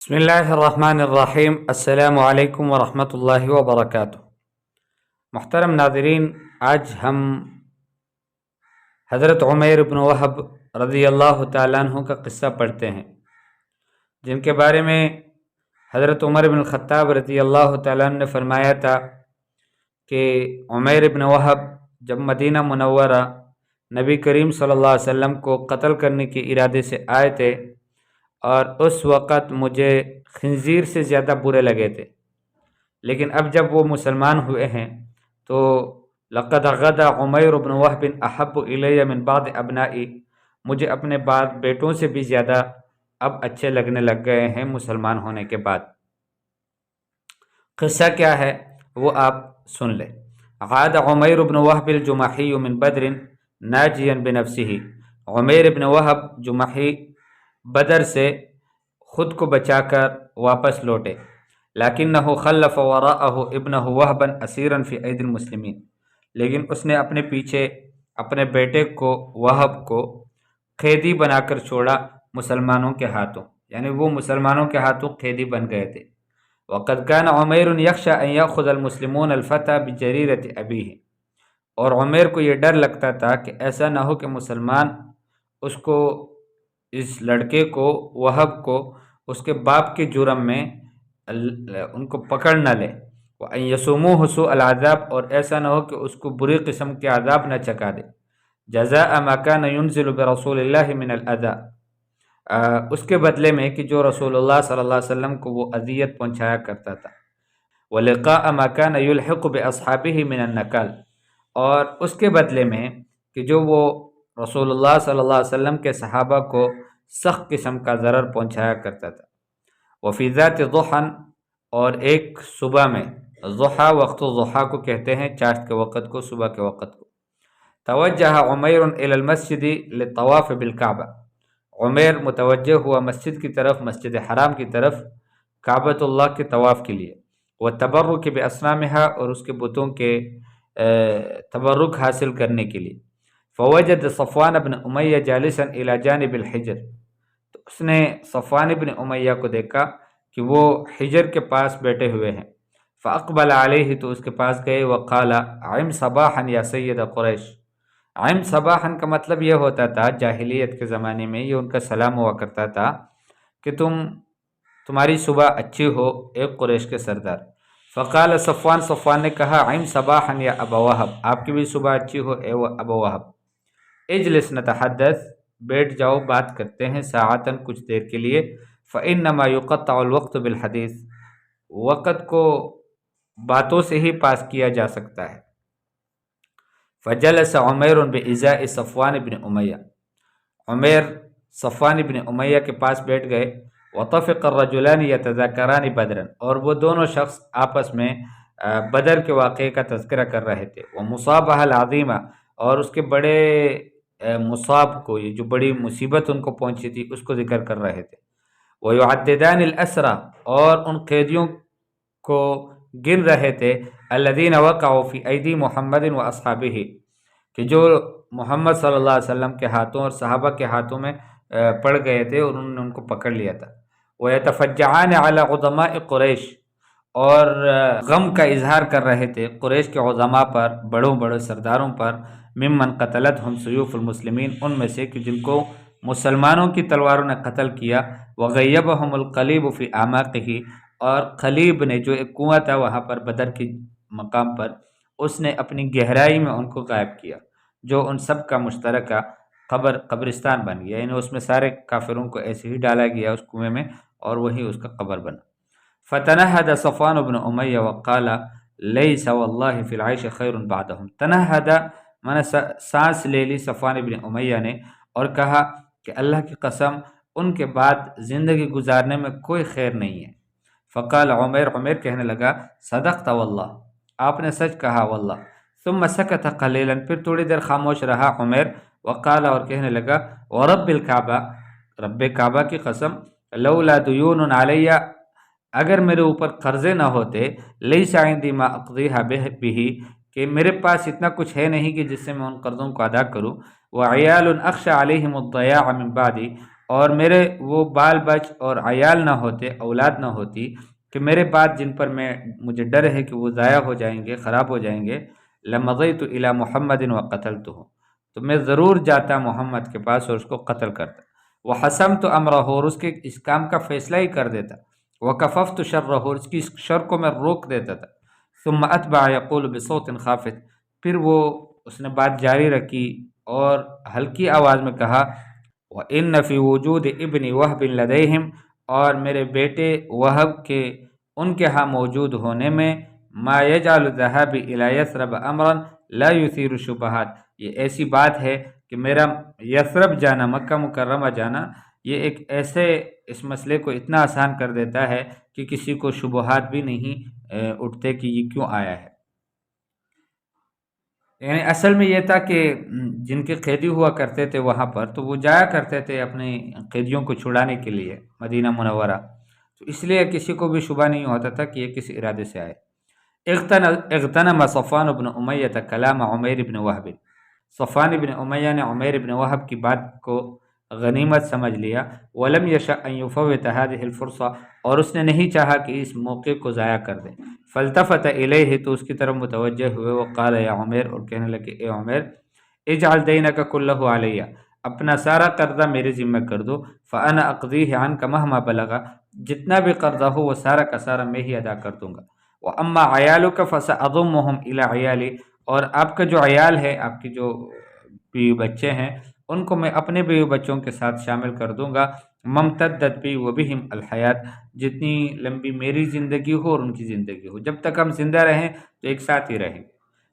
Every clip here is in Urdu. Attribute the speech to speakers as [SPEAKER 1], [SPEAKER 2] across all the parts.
[SPEAKER 1] بسم اللہ الرحمن الرحیم۔ السلام علیکم ورحمۃ اللہ وبرکاتہ۔ محترم ناظرین، آج ہم حضرت عمیر بن وہب رضی اللہ تعالیٰ عنہ کا قصہ پڑھتے ہیں، جن کے بارے میں حضرت عمر بن الخطاب رضی اللہ تعالیٰ عنہ نے فرمایا تھا کہ عمیر بن وہب جب مدینہ منورہ نبی کریم صلی اللہ علیہ وسلم کو قتل کرنے کے ارادے سے آئے تھے، اور اس وقت مجھے خنزیر سے زیادہ برے لگے تھے، لیکن اب جب وہ مسلمان ہوئے ہیں تو لقد غدا عمیر بن وہب احب الی من بعض ابنائی، مجھے اپنے بعض بیٹوں سے بھی زیادہ اب اچھے لگنے لگ گئے ہیں مسلمان ہونے کے بعد۔ قصہ کیا ہے وہ آپ سن لیں۔ عاد عمیر بن وہب الجمحی من بدر ناجیا بنفسہ، عمیر بن وہب جمحی بدر سے خود کو بچا کر واپس لوٹے، لیکنہ خلف وراءہ ابنہ وہبا اسیرا فی ایدی المسلمین، لیکن اس نے اپنے پیچھے اپنے بیٹے کو وہب کو قیدی بنا کر چھوڑا مسلمانوں کے ہاتھوں، یعنی وہ مسلمانوں کے ہاتھوں قیدی بن گئے تھے۔ وقد کان عمیر یخشی ان یاخذ المسلمون الفتى بجریرۃ ابیہ، اور عمیر کو یہ ڈر لگتا تھا کہ ایسا نہ ہو کہ مسلمان اس لڑکے کو وہب کو اس کے باپ کے جرم میں ان کو پکڑ نہ لے، وَأَن يَسُومُوهُ سُوءَ الْعَذَابِ، اور ایسا نہ ہو کہ اس کو بری قسم کے عذاب نہ چکا دے، جزاء ما كان ينزل برسول اللہ من الأذى، اس کے بدلے میں کہ جو رسول اللہ صلی اللہ علیہ وسلم کو وہ اذیت پہنچایا کرتا تھا، وَلِقَاءَ مَا كَانَ يُلْحِقُ بِأَصْحَابِهِ مِنَ النَّكَالِ، اور اس کے بدلے میں کہ جو وہ رسول اللہ صلی اللہ علیہ وسلم کے صحابہ کو سخت قسم کا ضرر پہنچایا کرتا تھا۔ وفی ذات ضحی، اور ایک صبح میں، ضحیٰ وقت ضحیٰ کو کہتے ہیں چاشت کے وقت کو، صبح کے وقت کو، توجہ عمیر الی المسجد للطواف بالکعبہ، عمیر متوجہ ہوا مسجد کی طرف، مسجد حرام کی طرف، کعبۃ اللہ کے طواف کے لیے، والتبرک باصنامها، اور اس کے بتوں کے تبرک حاصل کرنے کے لیے۔ فوجد صفوان بن امیہ جالسا الی جانب الحجر، تو اس نے صفوان بن امیہ کو دیکھا کہ وہ حجر کے پاس بیٹھے ہوئے ہیں، فاقبل علیہ، تو اس کے پاس گئے، وقال عم صباحا یا سید قریش، عم صباحا کا مطلب یہ ہوتا تھا جاہلیت کے زمانے میں، یہ ان کا سلام ہوا کرتا تھا کہ تمہاری صبح اچھی ہو ایک قریش کے سردار۔ فقال صفوان نے کہا عم صباحا یا ابا وہب، آپ کی بھی صبح اچھی ہو اے ابا وہب، اجلس نتحدث، بیٹھ جاؤ بات کرتے ہیں، ساعتاً کچھ دیر کے لیے، فإنما يقطع الوقت بالحدیث، وقت کو باتوں سے ہی پاس کیا جا سکتا ہے۔ فجلس عمیر بإزاء صفوان بن امیہ، عمیر صفوان بن امیہ کے پاس بیٹھ گئے، وطفق الرجلان يتذاکران بدرا، اور وہ دونوں شخص آپس میں بدر کے واقعے کا تذکرہ کر رہے تھے، ومصابہ العظیمہ، اور اس کے بڑے مصاب کو، یہ جو بڑی مصیبت ان کو پہنچی تھی اس کو ذکر کر رہے تھے، وَيُعَدِّدَانِ الْأَسْرَى، اور ان قیدیوں کو گن رہے تھے، الَّذِينَ وَقَعُوا فِي أَيْدِي مُحَمَّدٍ وَأَصْحَابِهِ، کہ جو محمد صلی اللہ علیہ وسلم کے ہاتھوں اور صحابہ کے ہاتھوں میں پڑ گئے تھے، اور انہوں نے ان کو پکڑ لیا تھا، وَيَتَفَجَّعَانِ عَلَى عُظَمَاءِ قُرَيْش، اور غم کا اظہار کر رہے تھے قریش کے عظماء پر، بڑوں سرداروں پر، ممن قتلتہم سیوف المسلمین، ان میں سے کہ جن کو مسلمانوں کی تلواروں نے قتل کیا، وغیبہم القلیب فی اعماقہ، اور قلیب نے جو ایک کنواں تھا وہاں پر بدر کی مقام پر، اس نے اپنی گہرائی میں ان کو غائب کیا، جو ان سب کا مشترکہ قبرستان بن گیا، یعنی اس میں سارے کافروں کو ایسے ہی ڈالا گیا اس کنویں میں، اور وہی اس کا قبر بنا۔ فتنہد صفوان بن امیہ وقال لیس واللہ فی العیش خیر بعدہم، تنہد میں نے سانس لے لی صفوان بن امیہ نے، اور کہا کہ اللہ کی قسم ان کے بعد زندگی گزارنے میں کوئی خیر نہیں ہے۔ فقال عمیر کہنے لگا صدقت واللہ، آپ نے سچ کہا واللہ۔ ثم سکت قلیلا، پھر تھوڑی دیر خاموش رہا عمیر، وقال، اور کہنے لگا ورب الکعبہ، رب کعبہ کی قسم، لولا دیون علی، اگر میرے اوپر قرضے نہ ہوتے، لیس عندی ما اقضیہ بہ، کہ میرے پاس اتنا کچھ ہے نہیں کہ جس سے میں ان قرضوں کو ادا کروں، وعیال اخشى علیہم الضیاع من بعدی، اور میرے وہ بال بچ اور عیال نہ ہوتے، اولاد نہ ہوتی کہ میرے بعد جن پر مجھے ڈر ہے کہ وہ ضائع ہو جائیں گے، خراب ہو جائیں گے، لمضیت الی محمد وقتلتہ، تو میں ضرور جاتا محمد کے پاس اور اس کو قتل کرتا، وحسمت امرہ، اور اس کے اس کام کا فیصلہ ہی کر دیتا، وکففت شرہ، اور اس کی اس شر کو میں روک دیتا تھا، ثم اتبع یقول بصوت خافت، پھر وہ اس نے بات جاری رکھی اور ہلکی آواز میں کہا، وَإِنَّ فِي وُجُودِ ابن وَهْبٍ لَدَيْهِمْ، اور میرے بیٹے وہب کے ان کے ہاں موجود ہونے میں، ما يجعل الذهاب الى یثرب امرا لا يثير الشبہات، یہ ایسی بات ہے کہ میرا یثرب جانا، مکہ مکرمہ جانا، یہ ایک ایسے اس مسئلے کو اتنا آسان کر دیتا ہے کہ کسی کو شبہات بھی نہیں اٹھتے کہ یہ کیوں آیا ہے۔ یعنی اصل میں یہ تھا کہ جن کے قیدی ہوا کرتے تھے وہاں پر، تو وہ جایا کرتے تھے اپنے قیدیوں کو چھڑانے کے لیے مدینہ منورہ، تو اس لیے کسی کو بھی شبہ نہیں ہوتا تھا کہ یہ کس ارادے سے آئے۔ اغتنم صفوان بن امیہ کلام عمیر بن وہب، صفوان بن امیہ نے عمیر بن وہب کی بات کو غنیمت سمجھ لیا، ولم یشأ ان یفوت هذه الفرصہ، اور اس نے نہیں چاہا کہ اس موقع کو ضائع کر دیں، فالتفت الیہ، تو اس کی طرف متوجہ ہوئے، وقال یا عمیر، اور کہنے لگے اے عمیر، اجعل دینک کلہ علیہ، اپنا سارا قرضہ میرے ذمہ کر دو، فانا اقضیہ عنک مہما بلغ، جتنا بھی قرضہ ہو وہ سارا کا سارا میں ہی ادا کر دوں گا، واما عیالک فساضمهم الی عیالی، اور آپ کا جو عیال ہے، آپ کے جو بیوی بچے ہیں، ان کو میں اپنے بیوی بچوں کے ساتھ شامل کر دوں گا، ممتدت بی وبہم الحیات، جتنی لمبی میری زندگی ہو اور ان کی زندگی ہو، جب تک ہم زندہ رہیں تو ایک ساتھ ہی رہیں۔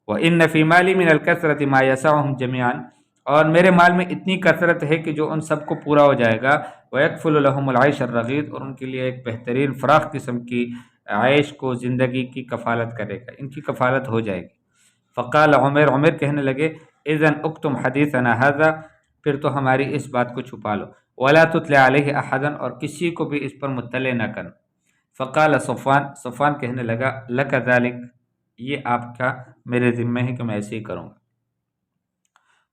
[SPEAKER 1] وَإِنَّ فِي مَالِي مِنَ الْكَثْرَةِ مَا يَسَعُهُمْ جَمِيعًا، اور میرے مال میں اتنی کثرت ہے کہ جو ان سب کو پورا ہو جائے گا، وَيَكْفُلُ لَهُمُ الْعَيْشَ الرَّغِيدَ، اور ان کے لیے ایک بہترین فراخ قسم کی عیش کو، زندگی کی کفالت کرے گا، ان کی کفالت ہو جائے گی۔ فقال عمر، عمر کہنے لگے، اذن اکتم حدیثنا هذا، پھر تو ہماری اس بات کو چھپا لو، ولا تتلع علیہ احدا، اور کسی کو بھی اس پر مطلع نہ کرنا۔ فقال صفوان، صفوان کہنے لگا، لک ذلک، یہ آپ کا میرے ذمہ ہے کہ میں ایسے ہی کروں گا۔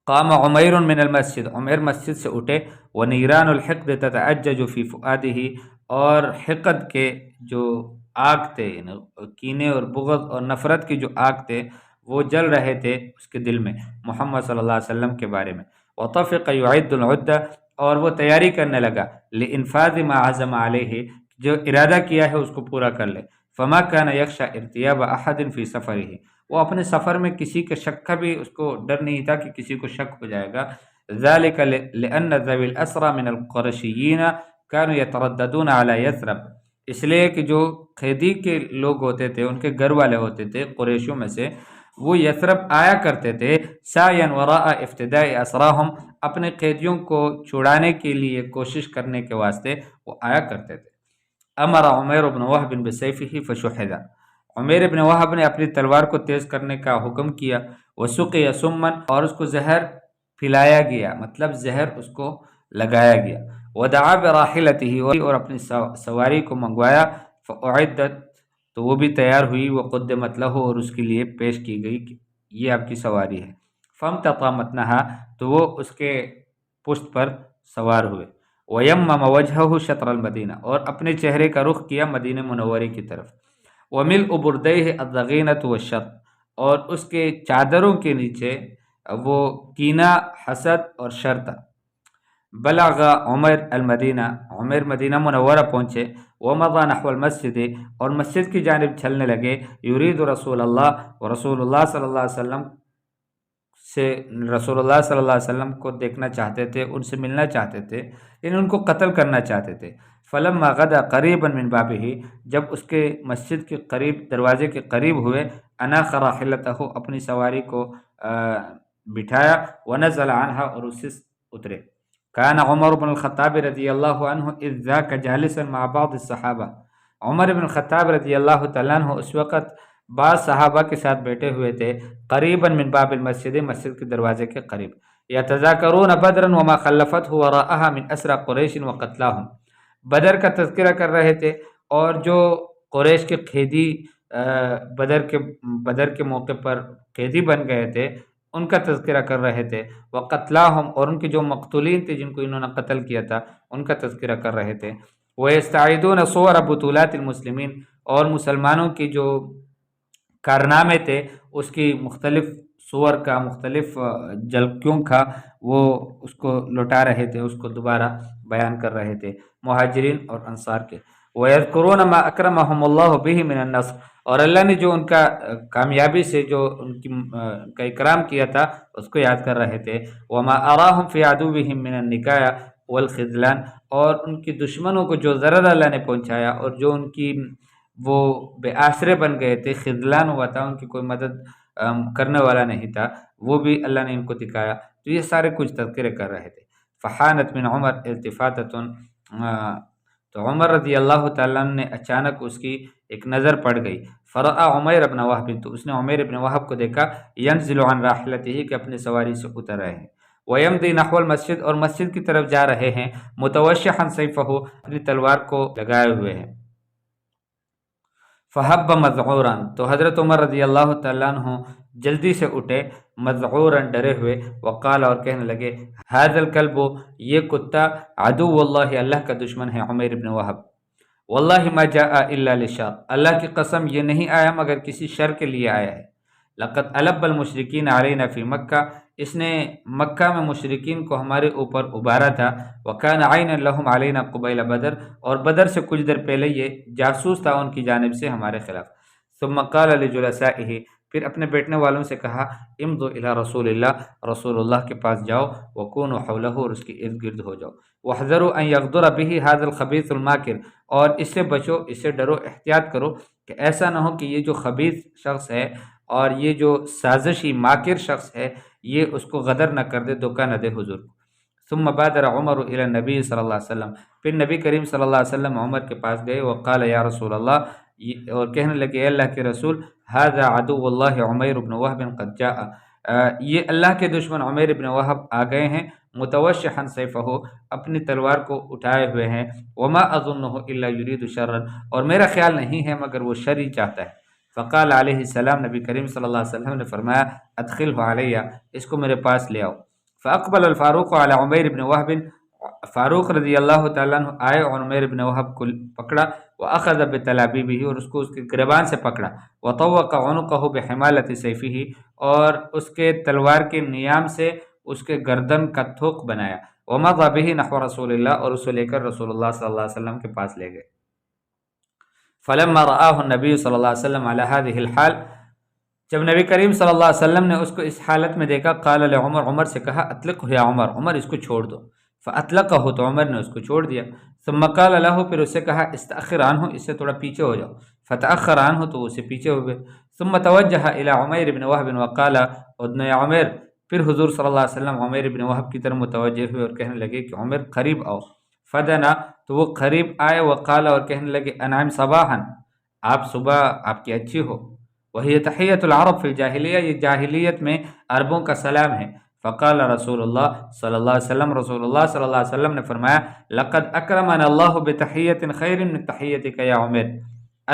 [SPEAKER 1] قام عمیر من المسجد، عمیر مسجد سے اٹھے، ونیران الحقد تتعجج فی فؤادہ، اور حقد کے جو آگ تھے، کینے اور بغض اور نفرت کی جو آگ تھے، وہ جل رہے تھے اس کے دل میں محمد صلی اللہ علیہ وسلم کے بارے میں۔ وطفق یعد العدہ، اور وہ تیاری کرنے لگا، لانفاذ ما عزم علیہ، جو ارادہ کیا ہے اس کو پورا کر لے۔ فما کان یخشى ارتیاب احد فی سفرہ، وہ اپنے سفر میں کسی کے شک کا بھی اس کو ڈر نہیں تھا کہ کسی کو شک ہو جائے گا۔ ذلك لأن ذوي الأسرى من القرشيين كانوا يترددون على یثرب، اس لیے کہ جو قیدی کے لوگ ہوتے تھے، ان کے گھر والے ہوتے تھے قریشوں میں سے، وہ یثرب آیا کرتے تھے، سعیا وراء افتداء اسراہم، اپنے قیدیوں کو چھڑانے کے لیے کوشش کرنے کے واسطے وہ آیا کرتے تھے۔ امر عمیر بن وہب بسیفہ فشہد، عمیر بن وہب نے اپنی تلوار کو تیز کرنے کا حکم کیا، وسقی سمن، اور اس کو زہر پلایا گیا، مطلب زہر اس کو لگایا گیا، ودعا براحلتہ، اور اپنی سواری کو منگوایا، فاعدت، تو وہ بھی تیار ہوئی، وقدمت لہ، اور اس کے لیے پیش کی گئی کہ یہ آپ کی سواری ہے، فامتطى متنہا، تو وہ اس کے پشت پر سوار ہوئے، ویمم وجہہ شطر المدینہ، اور اپنے چہرے کا رخ کیا مدینہ منورے کی طرف، وملء بردیہ الضغینۃ والشر، اور اس کے چادروں کے نیچے وہ کینہ، حسد اور شر تھا۔ بلغ عمر المدینہ، عمر مدینہ منورہ پہنچے، ومضى نحو المسجد، اور مسجد کی جانب چلنے لگے، یرید رسول اللہ، و رسول اللہ صلی اللہ علیہ وسلم سے، رسول اللہ صلی اللہ علیہ وسلم کو دیکھنا چاہتے تھے، ان سے ملنا چاہتے تھے، یعنی ان کو قتل کرنا چاہتے تھے۔ فلما غدا قریبا من بابہ، جب اس کے مسجد کے قریب، دروازے کے قریب ہوئے، اناخ راحلتہ، اپنی سواری کو بٹھایا، ونزل عنہا، اور اس سے اترے۔ کان عمر بن الخطاب رضی اللہ عنہ اذ ذاک جالسا مع بعض الصحابہ، عمر بن الخطاب رضی اللہ تعالیٰ عنہ اس وقت بعض صحابہ کے ساتھ بیٹھے ہوئے تھے، قریبا من باب المسجد، مسجد کے دروازے کے قریب، یتذاکرون بدرا وما خلفته وراءها من اسرى قریش وقتلاهم، بدر کا تذکرہ کر رہے تھے، اور جو قریش کے قیدی بدر کے موقع پر قیدی بن گئے تھے، ان کا تذکرہ کر رہے تھے، وقتلاہم اور ان کے جو مقتولین تھے جن کو انہوں نے قتل کیا تھا ان کا تذکرہ کر رہے تھے، ویستعیدون صور بطولات المسلمین اور مسلمانوں کی جو کارنامے تھے اس کی مختلف صور کا، مختلف جھلکیوں کا وہ اس کو لوٹا رہے تھے، اس کو دوبارہ بیان کر رہے تھے مہاجرین اور انصار کے۔ وَيَذْكُرُونَ مَا أَكْرَمَهُمُ اللَّهُ بِهِ مِنَ النَّصْرِ اور اللہ نے جو ان کا کامیابی سے جو ان کا اکرام کیا تھا اس کو یاد کر رہے تھے۔ وَمَا أَرَاهُمْ فِي عَدُوِّهِمْ مِنَ النِّكَايَةِ وَالْخِذْلَانِ اور ان کی دشمنوں کو جو ضرر اللہ نے پہنچایا اور جو ان کی وہ بے آسرے بن گئے تھے، خذلان ہوا تھا، ان کی کوئی مدد کرنے والا نہیں تھا، وہ بھی اللہ نے ان کو دکھایا۔ تو یہ سارے کچھ تذکرے کر رہے تھے۔ فحانت من عمر التفاتۃ تو عمر رضی اللہ تعالیٰ عنہ نے اچانک اس کی ایک نظر پڑ گئی۔ فرآ عمیر بن وہب تو اس نے عمیر بن وہب کو دیکھا، ینزل عن راحلتہ کہ اپنی سواری سے اتر رہے ہیں، ویمضی نحو المسجد اور مسجد کی طرف جا رہے ہیں، متوشحا سیفہ اپنی تلوار کو لگائے ہوئے ہیں۔ فحب مذعورا تو حضرت عمر رضی اللہ تعالیٰ عنہ جلدی سے اٹھے، مذعورا ڈرے ہوئے، وقال اور کہنے لگے، ھذا الکلب یہ کتا، عدو اللہ اللہ کا دشمن ہے، عمیر بن وہب، واللہ ما جاء الا للشر اللہ کی قسم یہ نہیں آیا مگر کسی شر کے لیے آیا ہے۔ لقد الب المشرکین علینا فی مکہ اس نے مکہ میں مشرکین کو ہمارے اوپر ابھارا تھا، وکان عینا لہم علینا قبیل بدر اور بدر سے کچھ دیر پہلے یہ جاسوس تھا ان کی جانب سے ہمارے خلاف۔ ثم قال لجلسائہ پھر اپنے بیٹھنے والوں سے کہا، امضوا الی رسول اللہ رسول اللہ کے پاس جاؤ، وکونوا حولہ اور اس کے ارد گرد ہو جاؤ، واحذروا ان یغدر بہ ھذا الخبیث الماکر اور اس سے بچو، اس سے ڈرو، احتیاط کرو کہ ایسا نہ ہو کہ یہ جو خبیث شخص ہے اور یہ جو سازشی ماکر شخص ہے یہ اس کو غدر نہ کر دے، دھوکہ نہ دے حضور کو۔ ثم بادر عمر الی النبی صلی اللہ علیہ وسلم پھر نبی کریم صلی اللہ علیہ وسلم عمر کے پاس گئے، وقال یا رسول اللہ اور کہنے لگے اے اللہ کے رسول، ھذا عدو اللہ عمیر بن وہب قد جاء یہ اللہ کے دشمن عمیر بن وہب آ گئے ہیں، متوشحا سیفہ اپنی تلوار کو اٹھائے ہوئے ہیں، وما اظنہ الا یرید شرا اور میرا خیال نہیں ہے مگر وہ شر ہی چاہتا ہے۔ فقال علیہ السلام نبی کریم صلی اللہ علیہ وسلم نے فرمایا، ادخلہ علیہ اس کو میرے پاس لے آؤ۔ فاقبل الفاروق علی عمیر بن وہب فاروق رضی اللہ تعالیٰ عنہ آئے اور عمیر بن وہب کو پکڑا، واخذ بتلابیبہ اور اس کو اس کے گریبان سے پکڑا، وطوق عنقہ بحمالۃ سیفہ اور اس کے تلوار کے نیام سے اس کے گردن کا تھوک بنایا، ومضى بہ نحو رسول اللہ اور اسے لے کر رسول اللہ صلی اللہ علیہ وسلم کے پاس لے گئے۔ فلما رآہ النبی صلی اللہ علیہ وسلم علی هذه الحال جب نبی کریم صلی اللہ علیہ وسلم نے اس کو اس حالت میں دیکھا، قال لعمر عمر سے کہا، اطلقہ یا عمر عمر اس کو چھوڑ دو۔ فاطلقہ تو عمر نے اس کو چھوڑ دیا۔ ثم قال له پھر اس سے کہا، استأخر عنہ اس سے تھوڑا پیچھے ہو جاؤ۔ فتأخر عنہ تو اسے پیچھے ہو گئے۔ ثم توجہ الی عمیر بن وہب وقال ادن یا عمیر پھر حضور صلی اللہ علیہ وسلم عمیر بن وہب کی طرف متوجہ ہوئے اور کہنے لگے کہ عمر قریب آؤ۔ فدنا تو وہ قریب آئے، وقال اور کہنے لگے، انعم صباحا آپ صبح آپ کی اچھی ہو، وہی تحیۃ العرب فی الجاہلیہ یہ جاہلیت میں عربوں کا سلام ہے۔ فقال رسول اللہ صلی اللہ علیہ وسلم رسول اللہ صلی اللہ علیہ وسلم نے فرمایا، لقد اکرمنا اللہ بتحیۃ خیر من تحیتک یا عمر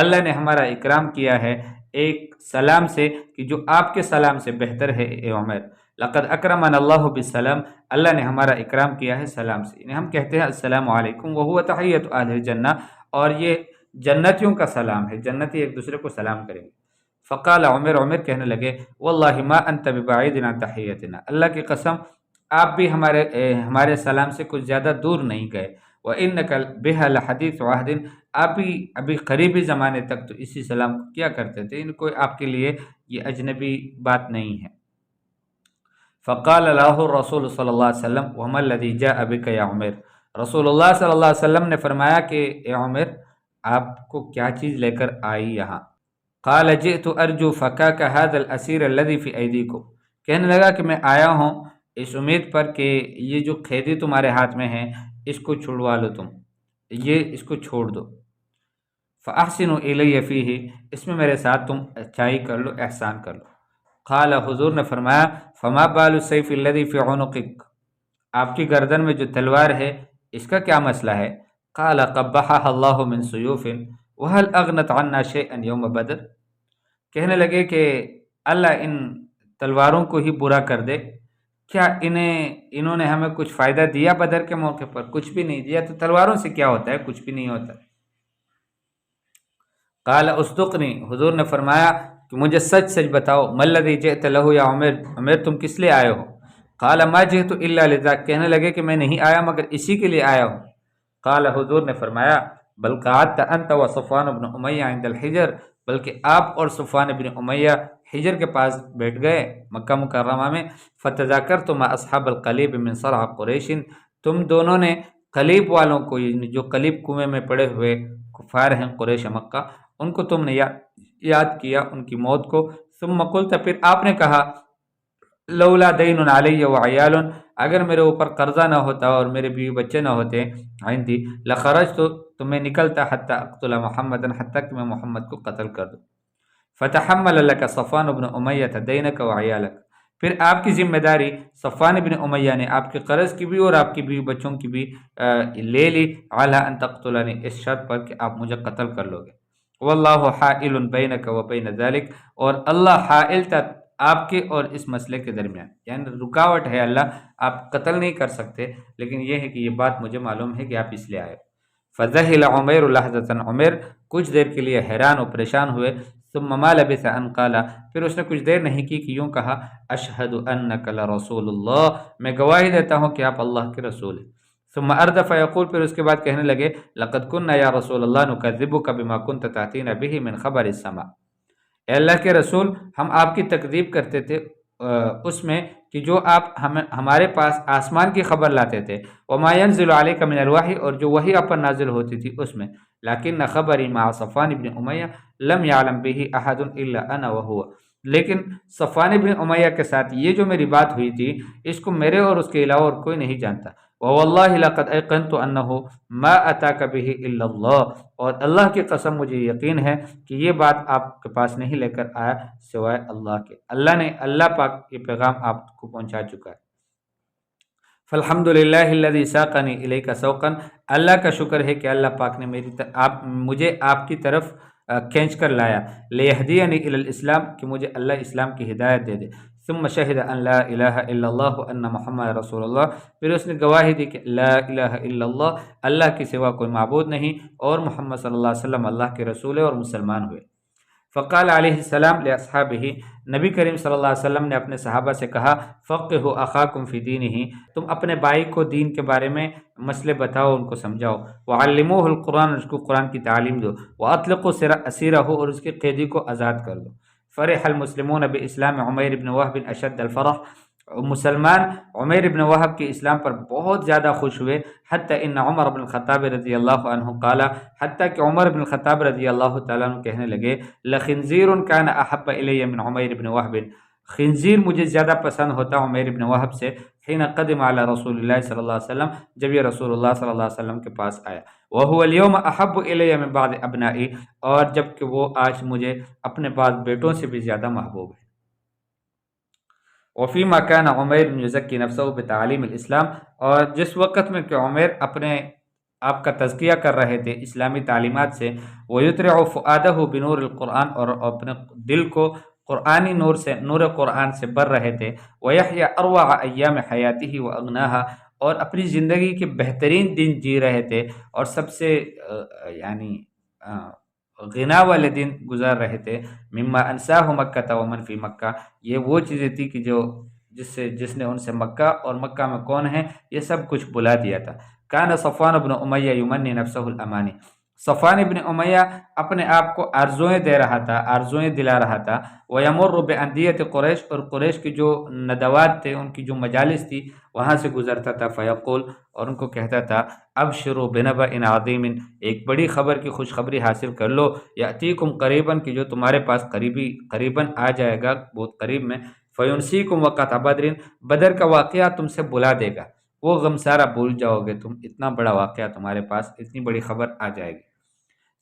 [SPEAKER 1] اللہ نے ہمارا اکرام کیا ہے ایک سلام سے کہ جو آپ کے سلام سے بہتر ہے اے عمر۔ لقد اکرمنا اللہ بالسلام اللہ نے ہمارا اکرام کیا ہے سلام سے، یعنی ہم کہتے ہیں السلام علیکم وہو تحیۃ اہل الجنہ اور یہ جنتیوں کا سلام ہے، جنتی ایک دوسرے کو سلام کریں گے۔ فقال عمر عمر کہنے لگے، واللہ ما انت ببعید عن تحیتنا اللہ کی قسم آپ بھی ہمارے سلام سے کچھ زیادہ دور نہیں گئے، وانک بها لحدیث عہد آپ بھی ابھی قریبی زمانے تک تو اسی سلام کو کیا کرتے تھے، ان کوئی آپ کے لیے یہ اجنبی بات نہیں ہے۔ فقال له الرسول صلی اللہ علیہ وسلم وما الذي جاء بك یا عمر رسول اللہ صلی اللہ علیہ وسلم نے فرمایا کہ اے عمر آپ کو کیا چیز لے کر آئی یہاں؟ قال جئت ارجو فكاك هذا الاسیر الذي في ایدیکم کہنے لگا کہ میں آیا ہوں اس امید پر کہ یہ جو قیدی تمہارے ہاتھ میں ہے اس کو چھڑوا لو، تم یہ اس کو چھوڑ دو۔ فاحسنوا الی فیہ اس میں میرے ساتھ تم اچھائی کر لو، احسان کر لو۔ قال حضور نے فرمایا، فما بال السیف الذی فی عنقک آپ کی گردن میں جو تلوار ہے اس کا کیا مسئلہ ہے؟ قال قبحها اللہ من سیوف وهل اغنت عنا شیئا یوم بدر کہنے لگے کہ اللہ ان تلواروں کو ہی برا کر دے؟ کیا انہوں نے ہمیں کچھ فائدہ دیا بدر کے موقع پر؟ کچھ بھی نہیں دیا، تو تلواروں سے کیا ہوتا ہے؟ کچھ بھی نہیں ہوتا۔ قال اصدقنی، حضور نے فرمایا کہ مجھے سچ سچ بتاؤ، ما الذی جئت لہ یا عمیر، عمیر تم کس لیے آئے ہو؟ قال ما جئت الا لذاک، کہنے لگے کہ میں نہیں آیا مگر اسی کے لیے آیا ہوں۔ قال، حضور نے فرمایا بل قعدت انت و صفوان بن امیہ عند الحجر، بلکہ آپ اور صفوان بن امیہ حجر کے پاس بیٹھ گئے مکہ مکرمہ میں۔ فتذاکرتم اصحاب القلیب من صرع قریش، تم دونوں نے قلیب والوں کو، یعنی جو قلیب کنویں میں پڑے ہوئے کفار ہیں قریش مکہ، ان کو تم نے یاد کیا، ان کی موت کو۔ ثم قلت، پھر آپ نے کہا لولا دین علی وعیال، اگر میرے اوپر قرضہ نہ ہوتا اور میرے بیوی بچے نہ ہوتے عندی، لخرجت، تو میں نکلتا حتی اقتل محمدا، حتی کہ میں محمد کو قتل کر دوں۔ فتحمل لك صفوان بن امیہ دینک وعیالک، پھر آپ کی ذمہ داری صفوان بن امیہ نے آپ کے قرض کی بھی اور آپ کی بیوی بچوں کی بھی لے لی، علی ان تقتلنی، اس شرط پر کہ آپ مجھے قتل کر لو گے۔ واللہ حائل بینک وبین ذلک، اور اللہ حائل تھا آپ کے اور اس مسئلے کے درمیان، یعنی رکاوٹ ہے اللہ، آپ قتل نہیں کر سکتے، لیکن یہ ہے کہ یہ بات مجھے معلوم ہے کہ آپ اس لیے آئے۔ فذہل عمیر لحظۃ، عمیر کچھ دیر کے لیے حیران و پریشان ہوئے۔ ثم ما لبث ان قال، پھر اس نے کچھ دیر نہیں کی کہ یوں کہا اشہد انک لرسول اللہ، میں گواہی دیتا ہوں کہ آپ اللہ کے رسول ہیں۔ ثم اردف یقول، پھر اس کے بعد کہنے لگے لقد كنا یا رسول اللہ نکذبک بما كنت تأتینا به من خبر السماء، اے اللہ کے رسول، ہم آپ کی تکذیب کرتے تھے اس میں کہ جو آپ ہمارے پاس آسمان کی خبر لاتے تھے، وما ينزل عليك من الوحی، اور جو وحی آپ پر نازل ہوتی تھی اس میں، لیکن خبری مع صفوان بن امیہ لم يعلم به احد الا انا وهو، لیکن صفوان بن امیہ کے ساتھ یہ جو میری بات ہوئی تھی، اس کو میرے اور اس کے علاوہ اور کوئی نہیں جانتا۔ وواللہ لقد ایقنت انه ما اتاک به الا اللہ، اور اللہ کی قسم مجھے یقین ہے کہ یہ بات آپ کے پاس نہیں لے کر آیا سوائے اللہ کے، اللہ پاک یہ پیغام آپ کو پہنچا چکا ہے۔ فالحمد للہ الذی ساقنی الیک سوقا، اللہ کا شکر ہے کہ اللہ پاک نے مجھے آپ کی طرف کھینچ کر لایا، لیہدینی الی الاسلام، کہ مجھے اللہ اسلام کی ہدایت دے دے۔ ثم شہد ان لا الہ الا اللہ ان محمد رسول اللہ، پھر اس نے گواہی دی کہ لا الہ الا اللہ، اللہ کے سوا کوئی معبود نہیں، اور محمد صلی اللہ علیہ وسلم اللہ کے رسول ہے، اور مسلمان ہوئے۔ فقال علیہ السلام لاصحابہ، نبی کریم صلی اللہ علیہ وسلم نے اپنے صحابہ سے کہا فقہوا اخاکم فی دینہ، تم اپنے بھائی کو دین کے بارے میں مسئلے بتاؤ، ان کو سمجھاؤ۔ وعلموہ القرآن، اس کو قرآن کی تعلیم دو۔ واطلقوا اسیرہ، اور اس کے قیدی کو آزاد کر دو۔ فرح المسلمون باسلام عمیر بن وہب اشد الفرح، مسلمان عمیر بن وہب کے اسلام پر بہت زیادہ خوش ہوئے۔ حتی ان عمر بن الخطاب رضی اللہ عنہ قال، حتیٰ کہ عمر بن الخطاب رضی اللہ تعالیٰ عنہ کہنے لگے لخنزیر کان احب الی من عمیر بن وہب، خنزیر مجھے زیادہ پسند ہوتا عمیر بن وہب سے، حین قدم علی رسول اللہ صلی اللہ علیہ وسلم، جب یہ رسول اللہ صلی اللہ علیہ وسلم کے پاس آیا۔ وہو اليوم احب الی من بعض ابنائی، اور جب کہ وہ آج مجھے اپنے بعض بیٹوں سے بھی زیادہ محبوب ہے۔ وفیما کان عمیر یزکی نفسہ بتعلیم الاسلام، اور جس وقت میں کہ عمیر اپنے آپ کا تزکیہ کر رہے تھے اسلامی تعلیمات سے، ویطرع فؤادہ بنور القرآن، اور اپنے دل کو قرآنی نور سے، نور قرآن سے بھر رہے تھے۔ ویحیی اروع ایام حیاتہ واغناہا، اور اپنی زندگی کے بہترین دن جی رہے تھے اور سب سے یعنی غنا والے دن گزار رہے تھے۔ مما انساہ مکہ ومن فی مکہ، یہ وہ چیزیں تھی کہ جس نے ان سے مکہ اور مکہ میں کون ہیں یہ سب کچھ بلا دیا تھا۔ کان صفوان بن امیہ یمنی نفسہ الامانی، صفوان بن امیہ اپنے آپ کو آرزوئیں دے رہا تھا، آرزوئیں دلا رہا تھا۔ ویمر باندیۃ قریش، اور قریش کی جو ندوات تھے، ان کی جو مجالس تھی، وہاں سے گزرتا تھا۔ فیقول، اور ان کو کہتا تھا ابشروا بنبأ عظیم، ایک بڑی خبر کی خوشخبری حاصل کر لو، یأتیکم قریبا، کہ جو تمہارے پاس قریباً آ جائے گا، بہت قریب میں۔ فینسیکم وقت بدر، بدر کا واقعہ تم سے بلا دے گا، وہ غم سارا بھول جاؤ گے تم، اتنا بڑا واقعہ تمہارے پاس، اتنی بڑی خبر آ جائے گی۔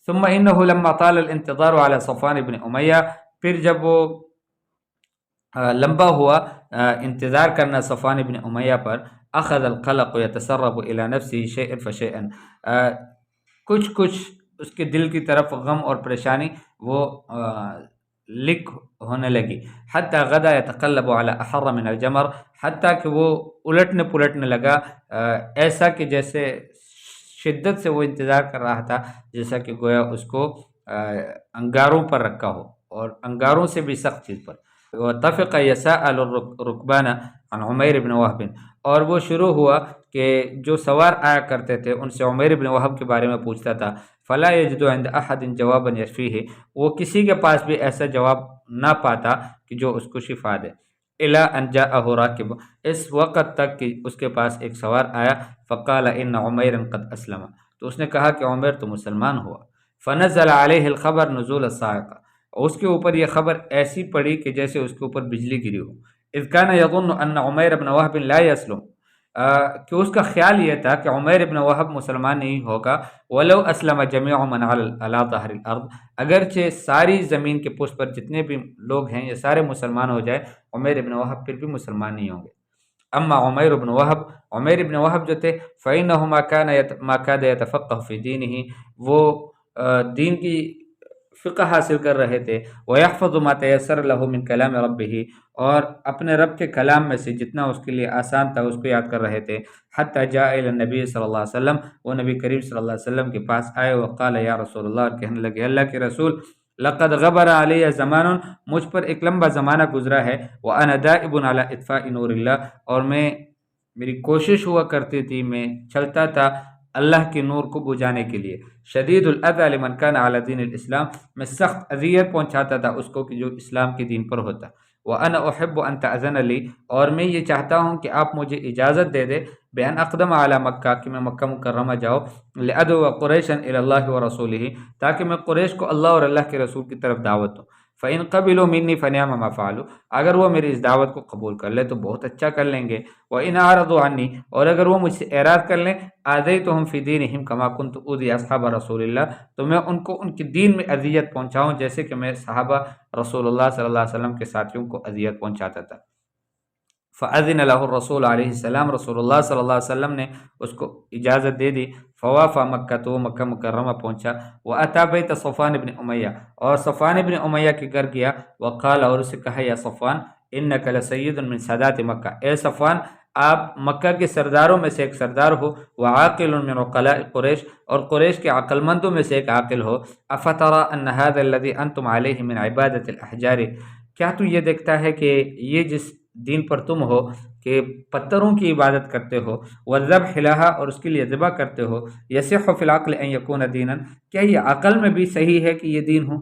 [SPEAKER 1] ثم انه لما طال الانتظار على صفوان بن امیہ، پھر جب وہ لمبا ہوا انتظار کرنا صفوان بن امیہ پر، اخذ القلق يتسرب الى نفسه شيئا فشيئا، کچھ اس کے دل کی طرف غم اور پریشانی وہ لک ہونے لگی، حتیٰ غدا یتقلب علی احر من الجمر، حتیٰ کہ وہ الٹنے پلٹنے لگا ایسا کہ جیسے شدت سے وہ انتظار کر رہا تھا، جیسا کہ گویا اس کو انگاروں پر رکھا ہو، اور انگاروں سے بھی سخت چیز پر۔ واتفق یسأل الرکبان عن عمیر بن وہب، اور وہ شروع ہوا کہ جو سوار آیا کرتے تھے ان سے عمیر بن وہب کے بارے میں پوچھتا تھا۔ فلا یجد عند احد جوابا یشفیہ، وہ کسی کے پاس بھی ایسا جواب نہ پاتا کہ جو اس کو شفا دے۔ الا ان جاءہ راکب، اس وقت تک کہ اس کے پاس ایک سوار آیا، فقال ان عمیرا قد اسلم، تو اس نے کہا کہ عمیر تو مسلمان ہوا۔ فنزل علیہ الخبر نزول الصاعقہ، اور اس کے اوپر یہ خبر ایسی پڑی کہ جیسے اس کے اوپر بجلی گری ہو۔ اذ کان یظن ان عمیر بن وہب لا یسلم، کہ اس کا خیال یہ تھا کہ عمیر بن وہب مسلمان نہیں ہوگا۔ ولو اسلم جمیع من علی ظہر الارض، اگرچہ ساری زمین کے پشت پر جتنے بھی لوگ ہیں یہ سارے مسلمان ہو جائے، عمیر بن وہب پھر بھی مسلمان نہیں ہوں گے۔ اما عمیر بن وہب، عمیر بن وہب جو تھے، فإنہ ما کاد یتفقہ فی دینہ، وہ دین کی فقہ حاصل کر رہے تھے، ویحفظ ما تیسر لہ من کلام ربہ، اور اپنے رب کے کلام میں سے جتنا اس کے لیے آسان تھا اس کو یاد کر رہے تھے۔ حتی جاء الی النبی صلی اللہ علیہ وسلم، وہ نبی کریم صلی اللہ علیہ وسلم کے پاس آئے، وقال یا رسول اللہ، اور کہنے لگے اللہ کے رسول، لقد غبر علی زمان، مجھ پر ایک لمبا زمانہ گزرا ہے، وانا دائب علی اطفاء نور اللہ، اور میری کوشش ہوا کرتی تھی، میں چلتا تھا اللہ کے نور کو بجھانے کے لیے۔ شدید الاذى لمن كان على دین الاسلام، میں سخت اذیت پہنچاتا تھا اس کو کہ جو اسلام کے دین پر ہوتا۔ وانا احب ان تأذن لی، اور میں یہ چاہتا ہوں کہ آپ مجھے اجازت دے دے، بان اقدم علی مکہ، کہ میں مکہ مکرمہ جاؤں، لادعو قریشا الی اللہ ورسولہ، تاکہ میں قریش کو اللہ اور اللہ کے رسول کی طرف دعوت دوں۔ فإن قبلوا منی فنعم ما فعلوا، اگر وہ میری اس دعوت کو قبول کر لے تو بہت اچھا کر لیں گے۔ وإن أعرضوا عنی، اور اگر وہ مجھ سے اعراض کر لیں، آذیتهم فی دینہم کما کنت اوذی اصحاب رسول اللہ، تو میں ان کو ان کے دین میں اذیت پہنچاؤں جیسے کہ میں صحابہ رسول اللہ صلی اللہ علیہ وسلم کے ساتھیوں کو اذیت پہنچاتا تھا۔ فأذن له الرسول علیہ السلام، رسول اللہ صلی اللہ علیہ وسلم نے اس کو اجازت دے دی۔ فوافى مکہ، تو مکہ مکرمہ پہنچا۔ وأتى بیت صفوان بن امیہ، اور صفوان بن امیہ کے گھر گیا۔ وقال، اور اسے کہا یا صفوان، انک لسید من سادات مکہ، اے صفوان آپ مکہ کے سرداروں میں سے ایک سردار ہو، وعاقل من عقلاء قریش، اور قریش کے عقل مندوں میں سے ایک عاقل ہو۔ افترى ان هذا الذي انتم علیہ من عبادۃ الاحجار، کیا تو یہ دیکھتا ہے کہ یہ جس دین پر تم ہو کہ پتھروں کی عبادت کرتے ہو، والذبح لها، اور اس کے لیے ذبح کرتے ہو، یصح فی العقل ان یکون دینا، کیا یہ عقل میں بھی صحیح ہے کہ یہ دین ہو؟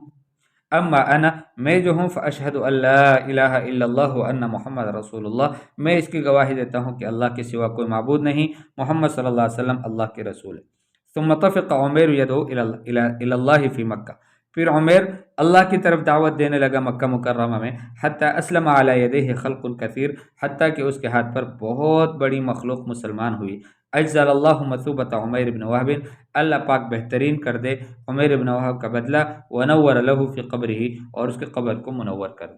[SPEAKER 1] اما انا، میں جو ہوں، فاشہد ان لا الہ الا اللہ وان محمد رسول اللہ، میں اس کی گواہی دیتا ہوں کہ اللہ کے سوا کوئی معبود نہیں، محمد صلی اللہ علیہ وسلم اللہ کے رسول ہے۔ ثم طفق عمیر یدعو الی اللہ فی مکہ، پھر عمیر اللہ کی طرف دعوت دینے لگا مکہ مکرمہ میں۔ حتی اسلم علی یدیہ خلق کثیر، حتیٰ کہ اس کے ہاتھ پر بہت بڑی مخلوق مسلمان ہوئی۔ اجزل اللہ مثوبۃ عمیر بن وہب، اللہ پاک بہترین کر دے عمیر بن وہب کا بدلہ، ونور لہ فی قبرہ، اور اس کے قبر کو منور کر دے۔